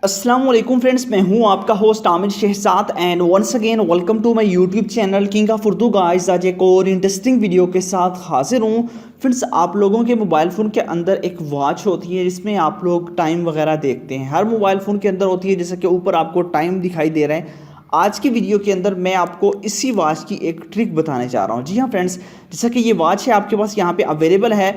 अस्सलाम वालेकुम फ्रेंड्स, मैं हूं आपका host Aamir Shahzad and once again welcome to my YouTube channel king of Urdu guys. आज एक और इंटरेस्टिंग वीडियो के साथ हाजिर हूं फ्रेंड्स। आप लोगों के मोबाइल फ़ोन के अंदर एक वॉच होती है जिसमें आप लोग टाइम वगैरह देखते हैं। हर मोबाइल फ़ोन के अंदर होती है, जैसे कि ऊपर आपको टाइम दिखाई दे रहा है। आज की वीडियो के अंदर मैं आपको इसी वॉच की एक ट्रिक बताने जा रहा हूँ। जी हाँ फ्रेंड्स, जैसा कि ये वॉच है आपके पास यहाँ पे अवेलेबल है।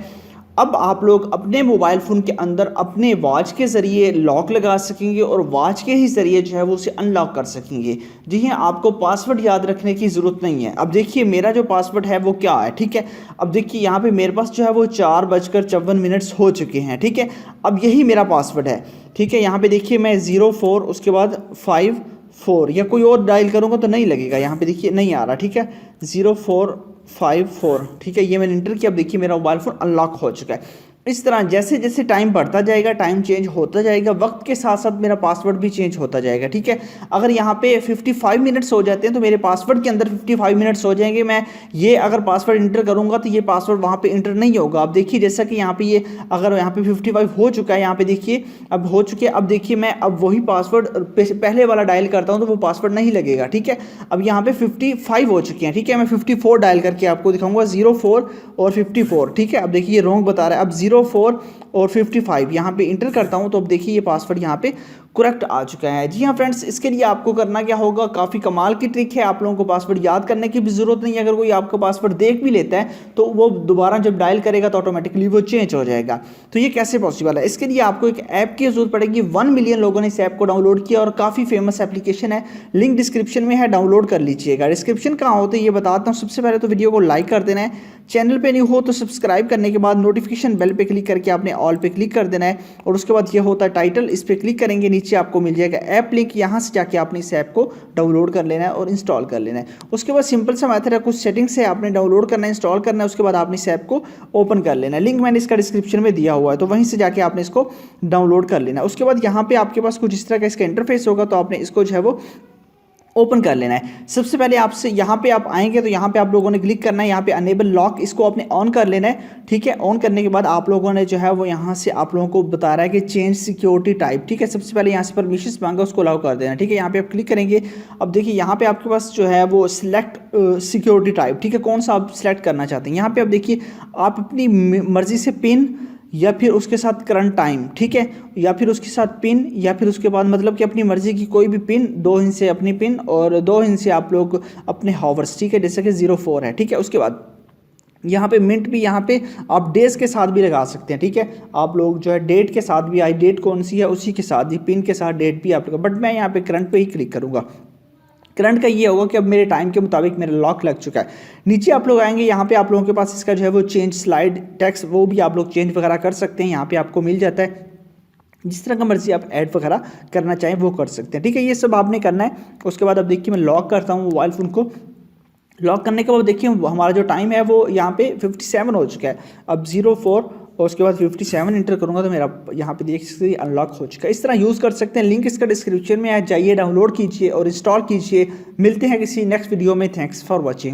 अब आप लोग अपने मोबाइल फ़ोन के अंदर अपने वॉच के ज़रिए लॉक लगा सकेंगे और वॉच के ही ज़रिए जो है वो उसे अनलॉक कर सकेंगे। जी हाँ, आपको पासवर्ड याद रखने की ज़रूरत नहीं है। अब देखिए मेरा जो पासवर्ड है वो क्या है, ठीक है। अब देखिए यहाँ पे मेरे पास जो है वो 4:54 हो चुके हैं, ठीक है। अब यही मेरा पासवर्ड है, ठीक है। यहाँ पे देखिए मैं 04 उसके बाद 54 या कोई और डायल करूँगा तो नहीं लगेगा। यहाँ पे देखिए नहीं आ रहा, ठीक है। 0454, ठीक है। ये मैंने इंटर किया। अब देखिए मेरा मोबाइल फ़ोन अनलॉक हो चुका है। इस तरह जैसे जैसे टाइम बढ़ता जाएगा, टाइम चेंज होता जाएगा, वक्त के साथ साथ मेरा पासवर्ड भी चेंज होता जाएगा, ठीक है। अगर यहाँ पे 55 मिनट्स हो जाते हैं तो मेरे पासवर्ड के अंदर 55 मिनट्स हो जाएंगे। मैं ये अगर पासवर्ड इंटर करूँगा तो ये पासवर्ड वहाँ पे इंटर नहीं होगा। अब देखिए जैसा कि यहाँ पे ये अगर यहाँ पे 55 हो चुका है, यहाँ पे देखिए अब हो चुके। अब देखिए मैं अब वही पासवर्ड पहले वाला डायल करता हूँ तो वो पासवर्ड नहीं लगेगा, ठीक है। अब यहाँ पे 55 हो चुके हैं, ठीक है। मैं 54 डायल करके आपको दिखाऊंगा, 04 और 54, ठीक है। अब देखिए ये रॉन्ग बता रहा है। अब 04 और 55 यहाँ पे इंटर करता हूँ तो अब देखिए ये पासवर्ड यहाँ पे करेक्ट आ चुका है। जी हाँ फ्रेंड्स, इसके लिए आपको करना क्या होगा, काफ़ी कमाल की ट्रिक है। आप लोगों को पासवर्ड याद करने की भी ज़रूरत नहीं है। अगर कोई आपका पासवर्ड देख भी लेता है तो वो दोबारा जब डायल करेगा तो ऑटोमेटिकली वो चेंज हो जाएगा। तो ये कैसे पॉसिबल है, इसके लिए आपको एक ऐप की ज़रूरत पड़ेगी। 1 मिलियन लोगों ने इस ऐप को डाउनलोड किया और काफ़ी फेमस एप्लीकेशन है। लिंक डिस्क्रिप्शन में है, डाउनलोड कर लीजिएगा। डिस्क्रिप्शन कहाँ होते हैं ये बताता हूँ। सबसे पहले तो वीडियो को लाइक कर देना है, चैनल पे न्यू हो तो सब्सक्राइब करने के बाद नोटिफिकेशन बेल पे क्लिक करके आपने ऑल पे क्लिक कर देना है। और उसके बाद ये होता है टाइटल, इस पर क्लिक करेंगे, नीचे आपको मिल जाएगा ऐप लिंक। यहाँ से जाके आपने इस ऐप को डाउनलोड कर लेना है और इंस्टॉल कर लेना है। उसके बाद सिंपल सा मेथड है, कुछ सेटिंग्स है, आपने डाउनलोड करना है, इंस्टॉल करना है। उसके बाद आपने इस ऐप को ओपन कर लेना है। लिंक मैंने इसका डिस्क्रिप्शन में दिया हुआ है, तो वहीं से जाके आपने इसको डाउनलोड कर लेना है। उसके बाद यहाँ पे आपके पास कुछ इस तरह का इसका इंटरफेस होगा, तो आपने इसको जो है वो ओपन कर लेना है। सबसे पहले आपसे यहाँ पे आप आएंगे तो यहाँ पे आप लोगों ने क्लिक करना है, यहाँ पे अनेबल लॉक, इसको आपने ऑन कर लेना है, ठीक है। ऑन करने के बाद आप लोगों ने जो है वो यहाँ से आप लोगों को बता रहा है कि चेंज सिक्योरिटी टाइप, ठीक है। सबसे पहले यहाँ से परमिशन मांगा, उसको अलाउ कर देना, ठीक है। यहाँ पे आप क्लिक करेंगे। अब देखिए यहाँ पे आपके पास जो है वो सिलेक्ट सिक्योरिटी टाइप, ठीक है, कौन सा आप सिलेक्ट करना चाहते हैं। यहाँ पे आप देखिए आप अपनी मर्जी से पिन या फिर उसके साथ करंट टाइम, ठीक है, या फिर उसके साथ पिन, या फिर उसके बाद मतलब कि अपनी मर्ज़ी की कोई भी पिन, 2 इंच से अपनी पिन और 2 इंच से आप लोग अपने हॉवर्स, ठीक है, जैसे कि 04 है, ठीक है। उसके बाद यहाँ पे मिनट भी यहाँ पे आप डेज के साथ भी लगा सकते हैं, ठीक है। आप लोग जो है डेट के साथ भी, आई डेट कौन सी है उसी के साथ ही पिन के साथ डेट भी आप लोग, बट मैं यहाँ पे करंट पे ही क्लिक करूँगा। करंट का ये होगा कि अब मेरे टाइम के मुताबिक मेरा लॉक लग चुका है। नीचे आप लोग आएंगे, यहाँ पे आप लोगों के पास इसका जो है वो चेंज स्लाइड टेक्स्ट, वो भी आप लोग चेंज वगैरह कर सकते हैं। यहाँ पे आपको मिल जाता है, जिस तरह का मर्जी आप ऐड वगैरह करना चाहें वो कर सकते हैं, ठीक है। ये सब आपने करना है। उसके बाद अब देखिए मैं लॉक करता हूँ मोबाइल फ़ोन को। लॉक करने के बाद देखिए हमारा जो टाइम है वो यहाँ पे 57 हो चुका है। अब 04 और उसके बाद 57 इंटर करूँगा तो मेरा यहाँ पे देख सकते हैं अनलॉक हो चुका है। इस तरह यूज़ कर सकते हैं। लिंक इसका डिस्क्रिप्शन में है, जाइए डाउनलोड कीजिए और इंस्टॉल कीजिए। मिलते हैं किसी नेक्स्ट वीडियो में। Thanks for watching.